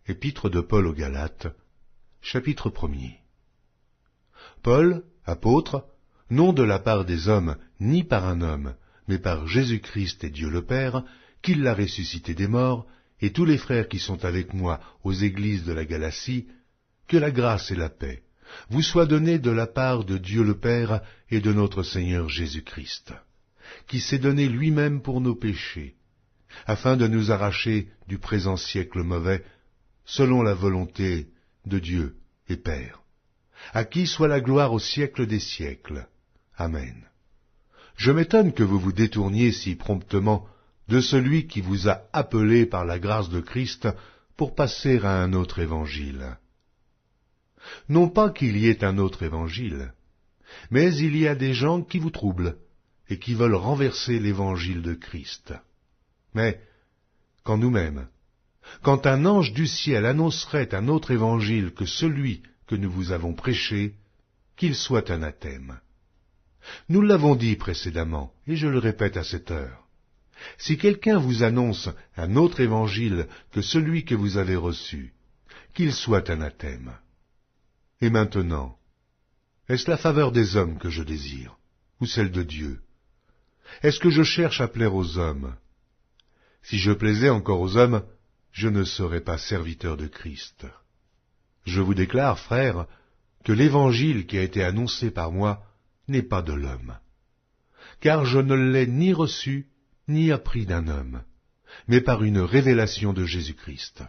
Épître de Paul aux Galates, chapitre 1er. Paul, apôtre, non de la part des hommes, ni par un homme, mais par Jésus-Christ et Dieu le Père, qui l'a ressuscité des morts, et tous les frères qui sont avec moi aux églises de la Galatie, que la grâce et la paix vous soient données de la part de Dieu le Père et de notre Seigneur Jésus-Christ, qui s'est donné lui-même pour nos péchés, afin de nous arracher du présent siècle mauvais, selon la volonté de Dieu et Père, à qui soit la gloire au siècle des siècles. Amen. Je m'étonne que vous vous détourniez si promptement de celui qui vous a appelé par la grâce de Christ pour passer à un autre évangile. Non pas qu'il y ait un autre évangile, mais il y a des gens qui vous troublent et qui veulent renverser l'évangile de Christ. Mais, quand nous-mêmes, quand un ange du ciel annoncerait un autre évangile que celui que nous vous avons prêché, qu'il soit anathème. Nous l'avons dit précédemment, et je le répète à cette heure. Si quelqu'un vous annonce un autre évangile que celui que vous avez reçu, qu'il soit anathème. Et maintenant, est-ce la faveur des hommes que je désire, ou celle de Dieu? Est-ce que je cherche à plaire aux hommes? Si je plaisais encore aux hommes, je ne serais pas serviteur de Christ. Je vous déclare, frères, que l'évangile qui a été annoncé par moi n'est pas de l'homme. Car je ne l'ai ni reçu, ni appris d'un homme, mais par une révélation de Jésus-Christ.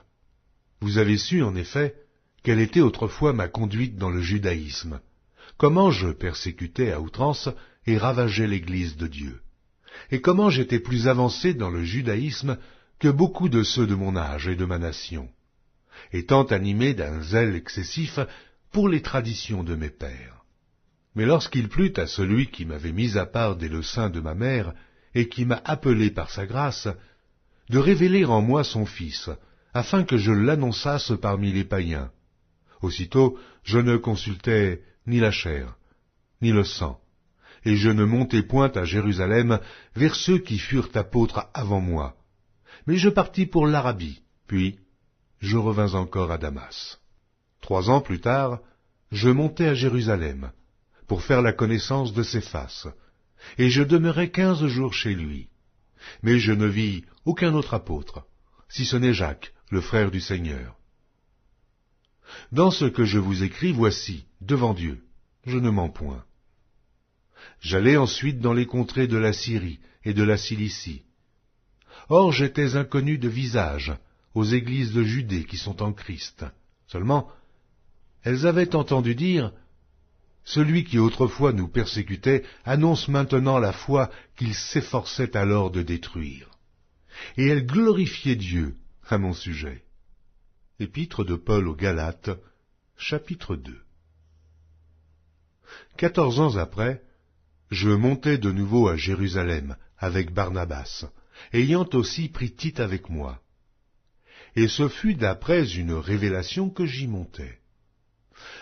Vous avez su, en effet, quelle était autrefois ma conduite dans le judaïsme, comment je persécutais à outrance et ravageais l'Église de Dieu, et comment j'étais plus avancé dans le judaïsme que beaucoup de ceux de mon âge et de ma nation, étant animé d'un zèle excessif pour les traditions de mes pères. Mais lorsqu'il plut à celui qui m'avait mis à part dès le sein de ma mère, et qui m'a appelé par sa grâce, de révéler en moi son Fils, afin que je l'annonçasse parmi les païens, aussitôt je ne consultais ni la chair, ni le sang, et je ne montai point à Jérusalem vers ceux qui furent apôtres avant moi, mais je partis pour l'Arabie, puis je revins encore à Damas. 3 ans plus tard, je montai à Jérusalem, pour faire la connaissance de Céphas, et je demeurai 15 jours chez lui. Mais je ne vis aucun autre apôtre, si ce n'est Jacques, le frère du Seigneur. Dans ce que je vous écris, voici, devant Dieu, je ne mens point. J'allai ensuite dans les contrées de la Syrie et de la Cilicie. Or j'étais inconnu de visage aux églises de Judée qui sont en Christ. Seulement, elles avaient entendu dire « Celui qui autrefois nous persécutait annonce maintenant la foi qu'il s'efforçait alors de détruire. » Et elles glorifiaient Dieu à mon sujet. Épître de Paul aux Galates, chapitre 2. 14 ans après, je montai de nouveau à Jérusalem avec Barnabas, ayant aussi pris Tite avec moi. Et ce fut d'après une révélation que j'y montai.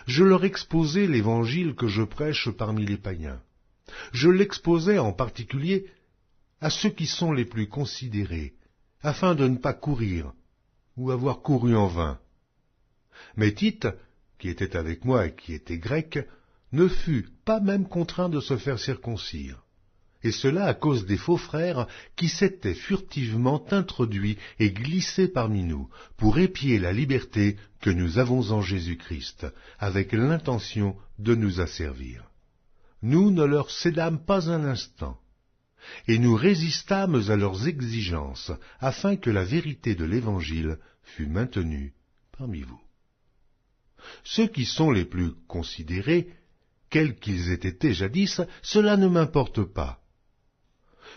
Je leur exposai l'évangile que je prêche parmi les païens. Je l'exposai en particulier à ceux qui sont les plus considérés, afin de ne pas courir, ou avoir couru en vain. Mais Tite, qui était avec moi et qui était grec, ne fut pas même contraint de se faire circoncire, et cela à cause des faux frères qui s'étaient furtivement introduits et glissés parmi nous, pour épier la liberté que nous avons en Jésus-Christ, avec l'intention de nous asservir. Nous ne leur cédâmes pas un instant, et nous résistâmes à leurs exigences, afin que la vérité de l'Évangile fût maintenue parmi vous. Ceux qui sont les plus considérés, quels qu'ils aient été jadis, cela ne m'importe pas.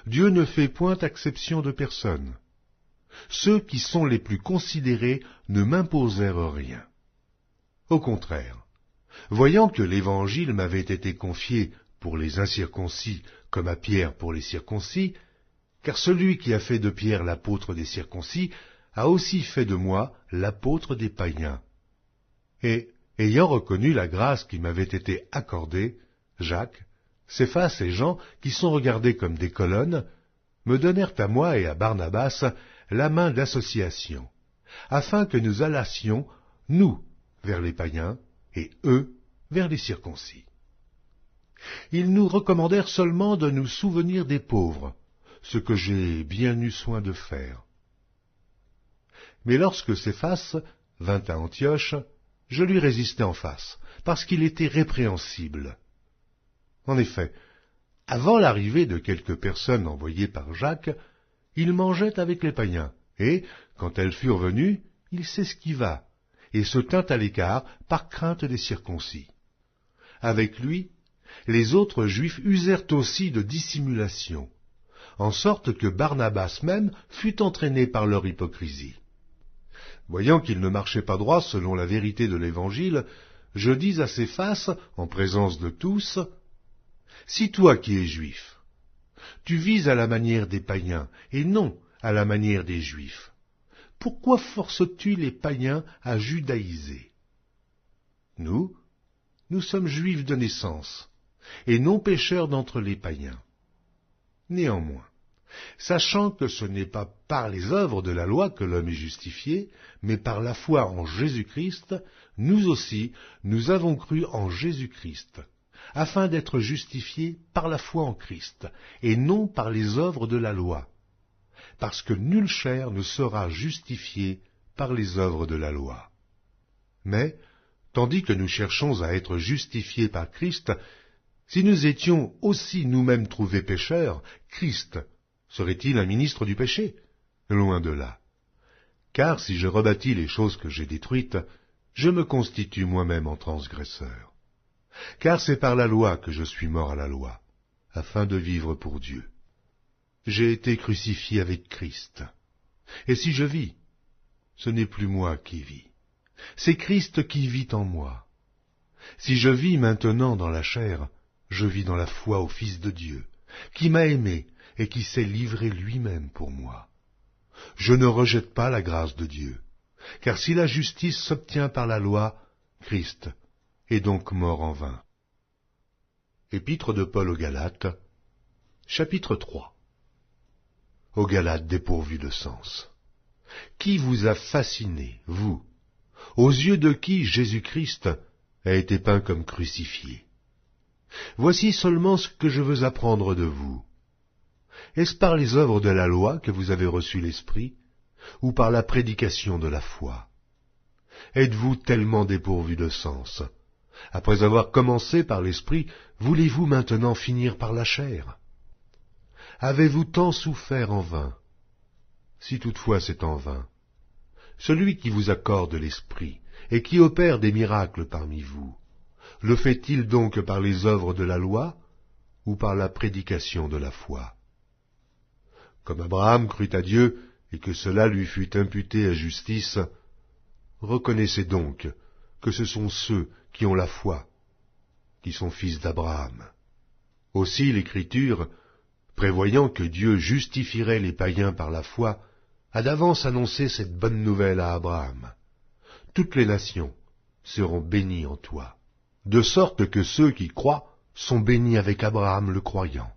Dieu ne fait point acception de personne. Ceux qui sont les plus considérés ne m'imposèrent rien. Au contraire, voyant que l'Évangile m'avait été confié pour les incirconcis comme à Pierre pour les circoncis, car celui qui a fait de Pierre l'apôtre des circoncis a aussi fait de moi l'apôtre des païens. Et, ayant reconnu la grâce qui m'avait été accordée, Jacques, Céphas et Jean, qui sont regardés comme des colonnes, me donnèrent à moi et à Barnabas la main d'association, afin que nous allassions, nous, vers les païens, et eux, vers les circoncis. Ils nous recommandèrent seulement de nous souvenir des pauvres, ce que j'ai bien eu soin de faire. Mais lorsque Céphas vint à Antioche, je lui résistai en face, parce qu'il était répréhensible. En effet, avant l'arrivée de quelques personnes envoyées par Jacques, il mangeait avec les païens, et, quand elles furent venues, il s'esquiva, et se tint à l'écart par crainte des circoncis. Avec lui, les autres Juifs usèrent aussi de dissimulation, en sorte que Barnabas même fut entraîné par leur hypocrisie. Voyant qu'il ne marchait pas droit selon la vérité de l'Évangile, je dis à Céphas, en présence de tous, « Si toi qui es juif, tu vises à la manière des païens et non à la manière des Juifs, pourquoi forces-tu les païens à judaïser? Nous sommes juifs de naissance, et non pécheurs d'entre les païens. Néanmoins, sachant que ce n'est pas par les œuvres de la loi que l'homme est justifié, mais par la foi en Jésus-Christ, nous aussi, nous avons cru en Jésus-Christ, afin d'être justifiés par la foi en Christ, et non par les œuvres de la loi, parce que nulle chair ne sera justifiée par les œuvres de la loi. Mais, tandis que nous cherchons à être justifiés par Christ, si nous étions aussi nous-mêmes trouvés pécheurs, Christ serait-il un ministre du péché? Loin de là. Car si je rebâtis les choses que j'ai détruites, je me constitue moi-même en transgresseur. Car c'est par la loi que je suis mort à la loi, afin de vivre pour Dieu. J'ai été crucifié avec Christ. Et si je vis, ce n'est plus moi qui vis. C'est Christ qui vit en moi. Si je vis maintenant dans la chair, je vis dans la foi au Fils de Dieu, qui m'a aimé et qui s'est livré lui-même pour moi. Je ne rejette pas la grâce de Dieu, car si la justice s'obtient par la loi, Christ est donc mort en vain. Épître de Paul aux Galates, chapitre 3. Aux Galates dépourvus de sens. Qui vous a fasciné, vous, aux yeux de qui Jésus-Christ a été peint comme crucifié? Voici seulement ce que je veux apprendre de vous. Est-ce par les œuvres de la loi que vous avez reçu l'Esprit, ou par la prédication de la foi? Êtes-vous tellement dépourvus de sens? Après avoir commencé par l'Esprit, voulez-vous maintenant finir par la chair? Avez-vous tant souffert en vain? Si toutefois c'est en vain, celui qui vous accorde l'Esprit et qui opère des miracles parmi vous, le fait-il donc par les œuvres de la loi ou par la prédication de la foi? Comme Abraham crut à Dieu et que cela lui fut imputé à justice, reconnaissez donc que ce sont ceux qui ont la foi, qui sont fils d'Abraham. Aussi l'Écriture, prévoyant que Dieu justifierait les païens par la foi, a d'avance annoncé cette bonne nouvelle à Abraham. Toutes les nations seront bénies en toi, de sorte que ceux qui croient sont bénis avec Abraham le croyant.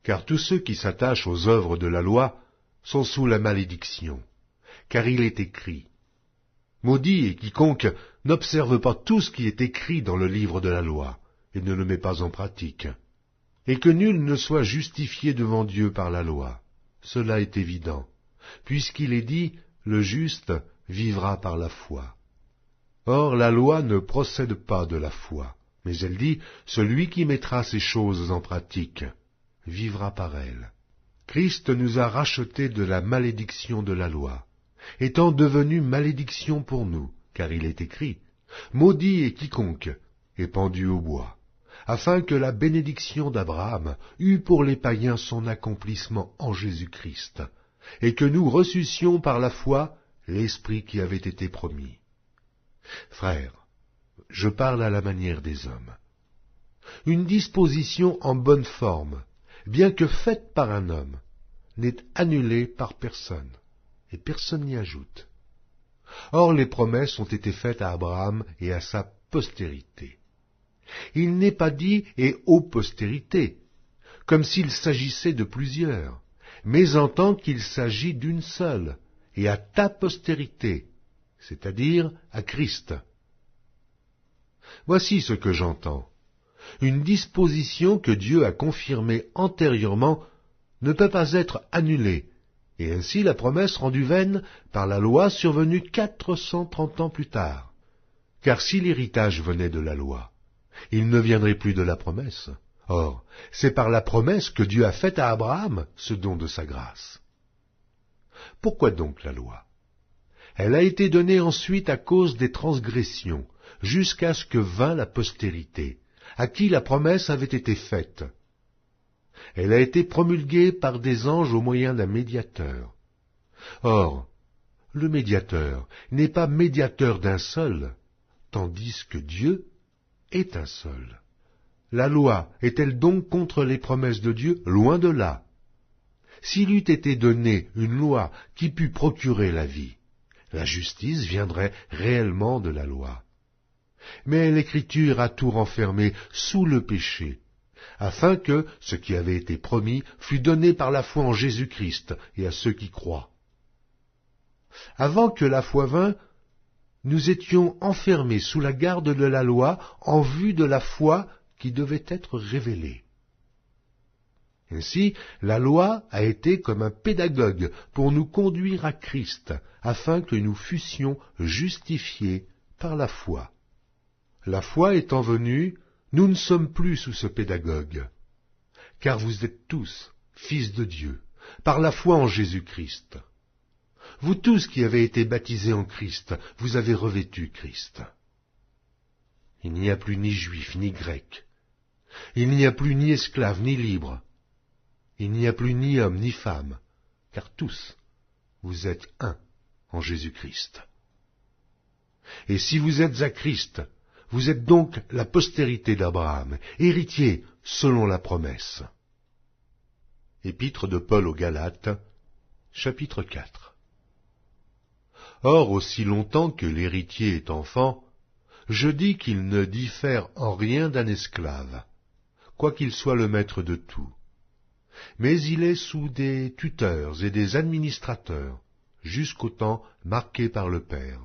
Car tous ceux qui s'attachent aux œuvres de la loi sont sous la malédiction, car il est écrit, « Maudit est quiconque n'observe pas tout ce qui est écrit dans le livre de la loi, et ne le met pas en pratique. » Et que nul ne soit justifié devant Dieu par la loi. Cela est évident, puisqu'il est dit, le juste vivra par la foi. Or la loi ne procède pas de la foi, mais elle dit, celui qui mettra ces choses en pratique vivra par elles. Christ nous a rachetés de la malédiction de la loi, étant devenu malédiction pour nous, car il est écrit, maudit est quiconque est pendu au bois, afin que la bénédiction d'Abraham eût pour les païens son accomplissement en Jésus-Christ, et que nous reçussions par la foi l'Esprit qui avait été promis. Frères, je parle à la manière des hommes. Une disposition en bonne forme, bien que faite par un homme, n'est annulée par personne, et personne n'y ajoute. Or les promesses ont été faites à Abraham et à sa postérité. Il n'est pas dit « et aux postérités », comme s'il s'agissait de plusieurs, mais en tant qu'il s'agit d'une seule, et à ta postérité, c'est-à-dire à Christ. Voici ce que j'entends. Une disposition que Dieu a confirmée antérieurement ne peut pas être annulée, et ainsi la promesse rendue vaine par la loi survenue 430 ans plus tard. Car si l'héritage venait de la loi, il ne viendrait plus de la promesse. Or, c'est par la promesse que Dieu a faite à Abraham ce don de sa grâce. Pourquoi donc la loi? Elle a été donnée ensuite à cause des transgressions, jusqu'à ce que vînt la postérité, à qui la promesse avait été faite. Elle a été promulguée par des anges au moyen d'un médiateur. Or, le médiateur n'est pas médiateur d'un seul, tandis que Dieu est un seul. La loi est-elle donc contre les promesses de Dieu? Loin de là. S'il eût été donné une loi qui pût procurer la vie, la justice viendrait réellement de la loi. Mais l'Écriture a tout renfermé sous le péché, afin que ce qui avait été promis fût donné par la foi en Jésus-Christ et à ceux qui croient. Avant que la foi vînt, nous étions enfermés sous la garde de la loi en vue de la foi qui devait être révélée. Ainsi, la loi a été comme un pédagogue pour nous conduire à Christ, afin que nous fussions justifiés par la foi. La foi étant venue, nous ne sommes plus sous ce pédagogue, car vous êtes tous fils de Dieu, par la foi en Jésus-Christ. Vous tous qui avez été baptisés en Christ, vous avez revêtu Christ. Il n'y a plus ni juif ni grec, il n'y a plus ni esclave ni libre, il n'y a plus ni homme ni femme, car tous, vous êtes un en Jésus-Christ. Et si vous êtes à Christ, vous êtes donc la postérité d'Abraham, héritier selon la promesse. Épître de Paul aux Galates, chapitre 4. Or, aussi longtemps que l'héritier est enfant, je dis qu'il ne diffère en rien d'un esclave, quoiqu'il soit le maître de tout. Mais il est sous des tuteurs et des administrateurs, jusqu'au temps marqué par le Père.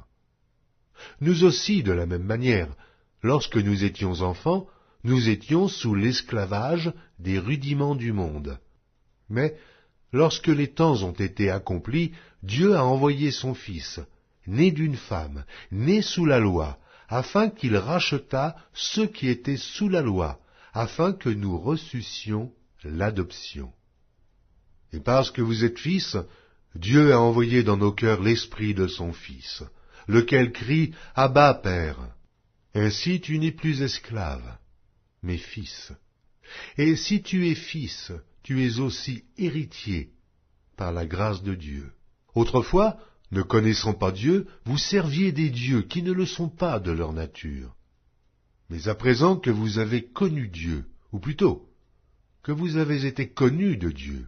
Nous aussi, de la même manière, lorsque nous étions enfants, nous étions sous l'esclavage des rudiments du monde. Mais, lorsque les temps ont été accomplis, Dieu a envoyé son Fils, né d'une femme, né sous la loi, afin qu'il rachetât ceux qui étaient sous la loi, afin que nous reçussions l'adoption. Et parce que vous êtes fils, Dieu a envoyé dans nos cœurs l'esprit de son Fils, lequel crie « Abba, Père !» Ainsi tu n'es plus esclave, mais fils. Et si tu es fils, tu es aussi héritier, par la grâce de Dieu. Autrefois, ne connaissant pas Dieu, vous serviez des dieux qui ne le sont pas de leur nature. Mais à présent que vous avez connu Dieu, ou plutôt, que vous avez été connus de Dieu,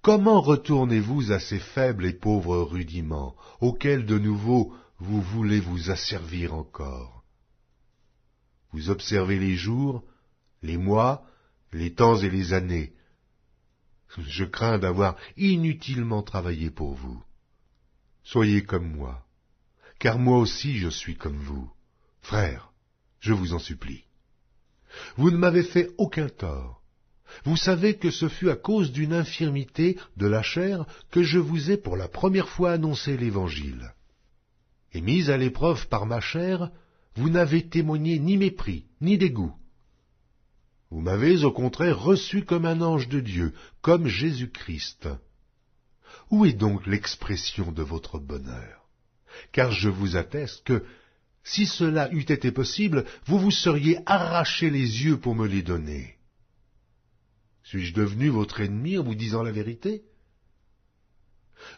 comment retournez-vous à ces faibles et pauvres rudiments, auxquels de nouveau vous voulez vous asservir encore? Vous observez les jours, les mois, les temps et les années. Je crains d'avoir inutilement travaillé pour vous. Soyez comme moi, car moi aussi je suis comme vous. Frères, je vous en supplie. Vous ne m'avez fait aucun tort. Vous savez que ce fut à cause d'une infirmité de la chair que je vous ai pour la première fois annoncé l'Évangile. Et mis à l'épreuve par ma chair, vous n'avez témoigné ni mépris, ni dégoût. Vous m'avez au contraire reçu comme un ange de Dieu, comme Jésus-Christ. Où est donc l'expression de votre bonheur? Car je vous atteste que, si cela eût été possible, vous vous seriez arraché les yeux pour me les donner. Suis-je devenu votre ennemi en vous disant la vérité?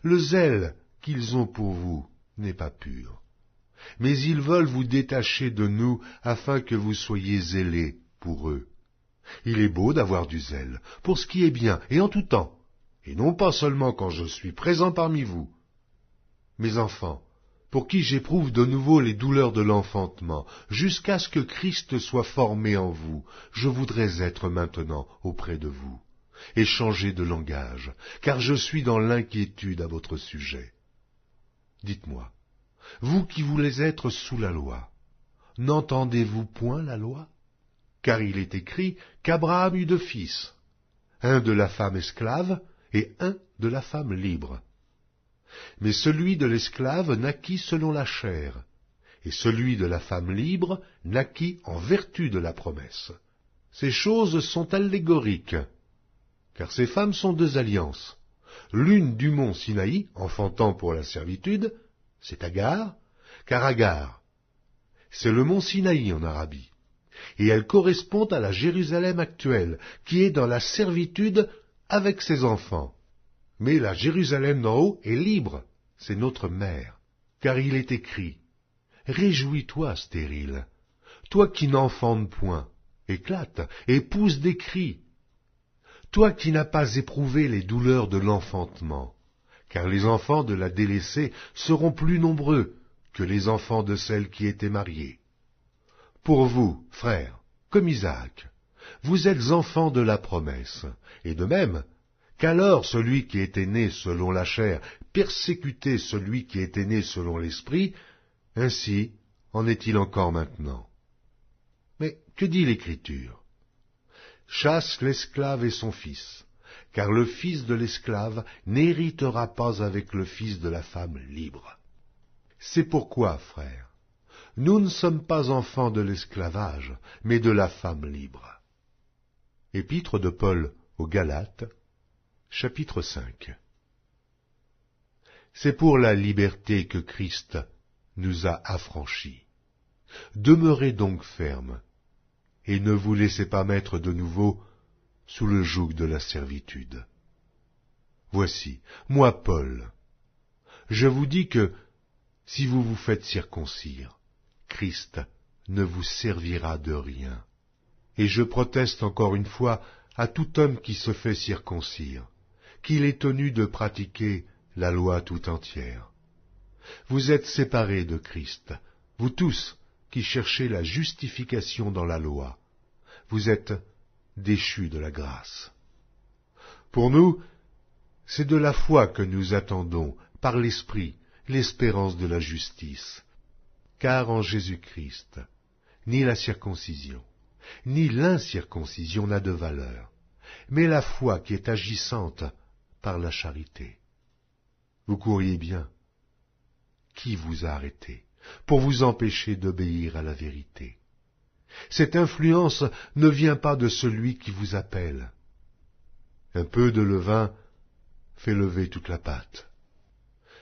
Le zèle qu'ils ont pour vous n'est pas pur, mais ils veulent vous détacher de nous afin que vous soyez zélés pour eux. Il est beau d'avoir du zèle, pour ce qui est bien, et en tout temps, et non pas seulement quand je suis présent parmi vous. Mes enfants, pour qui j'éprouve de nouveau les douleurs de l'enfantement, jusqu'à ce que Christ soit formé en vous, je voudrais être maintenant auprès de vous, et changer de langage, car je suis dans l'inquiétude à votre sujet. Dites-moi, vous qui voulez être sous la loi, n'entendez-vous point la loi? Car il est écrit qu'Abraham eut deux fils, un de la femme esclave et un de la femme libre. Mais celui de l'esclave naquit selon la chair, et celui de la femme libre naquit en vertu de la promesse. Ces choses sont allégoriques, car ces femmes sont deux alliances. L'une du mont Sinaï, enfantant pour la servitude, c'est Agar, car Agar, c'est le mont Sinaï en Arabie, et elle correspond à la Jérusalem actuelle, qui est dans la servitude avec ses enfants. Mais la Jérusalem d'en haut est libre, c'est notre mère, car il est écrit, « Réjouis-toi, stérile, toi qui n'enfantes point, éclate et pousse des cris. Toi qui n'as pas éprouvé les douleurs de l'enfantement, car les enfants de la délaissée seront plus nombreux que les enfants de celle qui était mariée. Pour vous, frères, comme Isaac, vous êtes enfants de la promesse, et de même, qu'alors celui qui était né selon la chair persécutait celui qui était né selon l'esprit, ainsi en est-il encore maintenant. Mais que dit l'Écriture? Chasse l'esclave et son fils, car le fils de l'esclave n'héritera pas avec le fils de la femme libre. C'est pourquoi, frères, nous ne sommes pas enfants de l'esclavage, mais de la femme libre. Épître de Paul aux Galates, chapitre 5. C'est pour la liberté que Christ nous a affranchis. Demeurez donc fermes, et ne vous laissez pas mettre de nouveau sous le joug de la servitude. Voici, moi Paul, je vous dis que, si vous vous faites circoncire, Christ ne vous servira de rien. Et je proteste encore une fois à tout homme qui se fait circoncire, qu'il est tenu de pratiquer la loi tout entière. Vous êtes séparés de Christ, vous tous qui cherchez la justification dans la loi. Vous êtes déchus de la grâce. Pour nous, c'est de la foi que nous attendons, par l'Esprit, l'espérance de la justice. Car en Jésus-Christ, ni la circoncision, ni l'incirconcision n'a de valeur, mais la foi qui est agissante par la charité. Vous courriez bien. Qui vous a arrêté pour vous empêcher d'obéir à la vérité? Cette influence ne vient pas de celui qui vous appelle. Un peu de levain fait lever toute la pâte.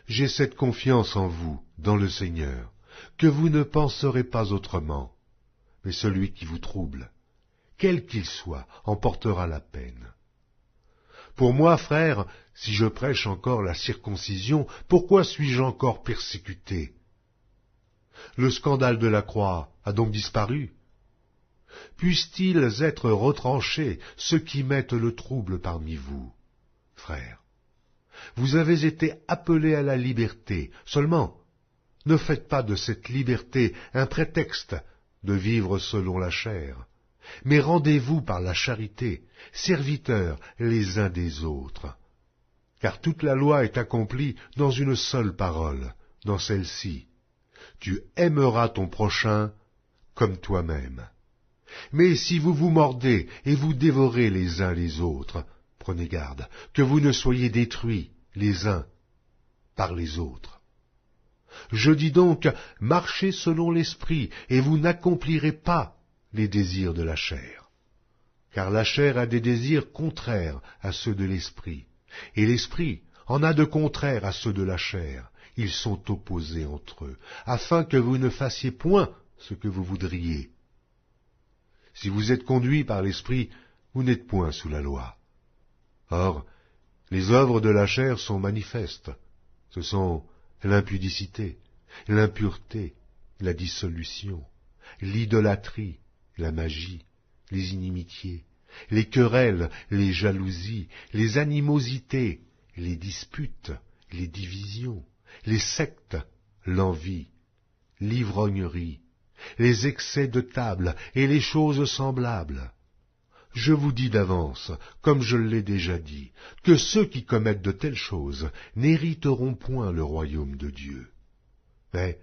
J'ai cette confiance en vous, dans le Seigneur, que vous ne penserez pas autrement, mais celui qui vous trouble, quel qu'il soit, en portera la peine. Pour moi, frère, si je prêche encore la circoncision, pourquoi suis-je encore persécuté? Le scandale de la croix a donc disparu. Puissent-ils être retranchés, ceux qui mettent le trouble parmi vous? Frères, vous avez été appelés à la liberté, seulement ne faites pas de cette liberté un prétexte de vivre selon la chair, mais rendez-vous par la charité, serviteurs les uns des autres. Car toute la loi est accomplie dans une seule parole, dans celle-ci: tu aimeras ton prochain comme toi-même. Mais si vous vous mordez et vous dévorez les uns les autres, prenez garde que vous ne soyez détruits les uns par les autres. Je dis donc, marchez selon l'esprit, et vous n'accomplirez pas les désirs de la chair. Car la chair a des désirs contraires à ceux de l'esprit, et l'esprit en a de contraires à ceux de la chair. Ils sont opposés entre eux, afin que vous ne fassiez point ce que vous voudriez. Si vous êtes conduits par l'esprit, vous n'êtes point sous la loi. Or, les œuvres de la chair sont manifestes. Ce sont l'impudicité, l'impureté, la dissolution, l'idolâtrie, la magie, les inimitiés, les querelles, les jalousies, les animosités, les disputes, les divisions, les sectes, l'envie, l'ivrognerie, les excès de table et les choses semblables. Je vous dis d'avance, comme je l'ai déjà dit, que ceux qui commettent de telles choses n'hériteront point le royaume de Dieu. Mais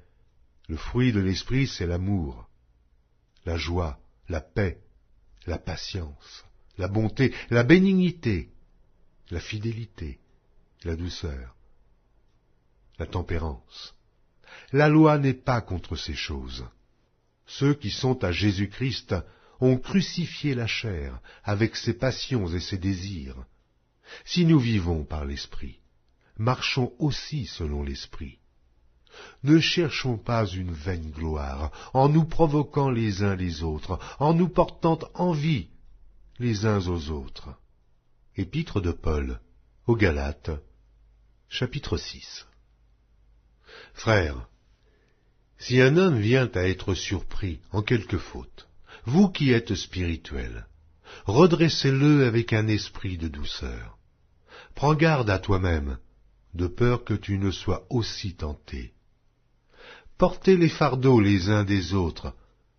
le fruit de l'esprit, c'est l'amour, la joie, la paix, la patience, la bonté, la bénignité, la fidélité, la douceur, la tempérance. La loi n'est pas contre ces choses. Ceux qui sont à Jésus-Christ ont crucifié la chair avec ses passions et ses désirs. Si nous vivons par l'Esprit, marchons aussi selon l'Esprit. Ne cherchons pas une vaine gloire, en nous provoquant les uns les autres, en nous portant envie les uns aux autres. Épître de Paul aux Galates, chapitre 6. Frères, si un homme vient à être surpris en quelque faute, vous qui êtes spirituels, redressez-le avec un esprit de douceur. Prends garde à toi-même, de peur que tu ne sois aussi tenté. Portez les fardeaux les uns des autres,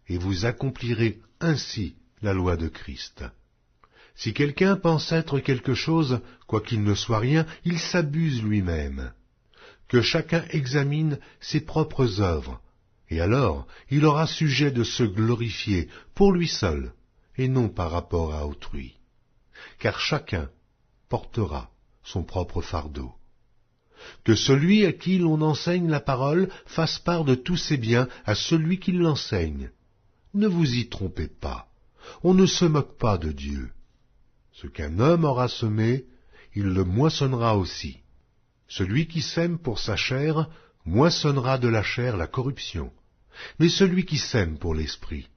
et vous accomplirez ainsi la loi de Christ. Si quelqu'un pense être quelque chose, quoiqu'il ne soit rien, il s'abuse lui-même. Que chacun examine ses propres œuvres, et alors il aura sujet de se glorifier pour lui seul, et non par rapport à autrui. Car chacun portera son propre fardeau. Que celui à qui l'on enseigne la parole fasse part de tous ses biens à celui qui l'enseigne. Ne vous y trompez pas, on ne se moque pas de Dieu. Ce qu'un homme aura semé, il le moissonnera aussi. Celui qui sème pour sa chair, moissonnera de la chair la corruption. Mais celui qui sème pour l'esprit,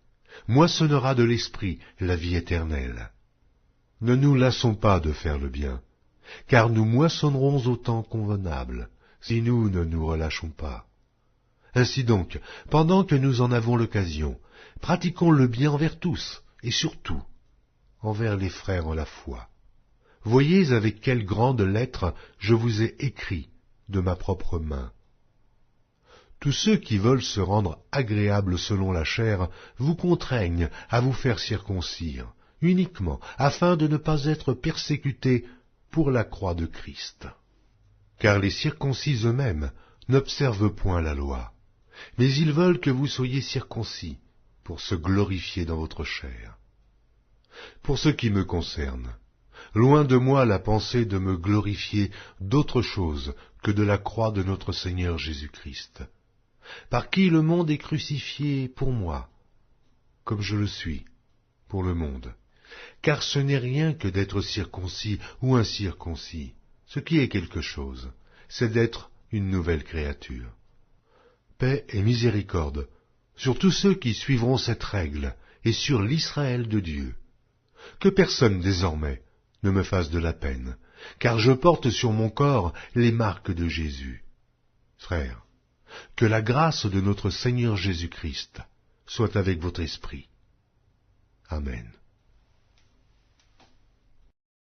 moissonnera de l'esprit la vie éternelle. Ne nous lassons pas de faire le bien, car nous moissonnerons au temps convenable, si nous ne nous relâchons pas. Ainsi donc, pendant que nous en avons l'occasion, pratiquons le bien envers tous, et surtout envers les frères en la foi. Voyez avec quelle grande lettre je vous ai écrit de ma propre main. Tous ceux qui veulent se rendre agréables selon la chair vous contraignent à vous faire circoncire, uniquement afin de ne pas être persécutés pour la croix de Christ. Car les circoncis eux-mêmes n'observent point la loi, mais ils veulent que vous soyez circoncis pour se glorifier dans votre chair. Pour ce qui me concerne, loin de moi la pensée de me glorifier d'autre chose que de la croix de notre Seigneur Jésus-Christ, par qui le monde est crucifié pour moi, comme je le suis pour le monde. Car ce n'est rien que d'être circoncis ou incirconcis. Ce qui est quelque chose, c'est d'être une nouvelle créature. Paix et miséricorde sur tous ceux qui suivront cette règle et sur l'Israël de Dieu. Que personne désormais ne me fasse de la peine, car je porte sur mon corps les marques de Jésus. Frères, que la grâce de notre Seigneur Jésus-Christ soit avec votre esprit. Amen.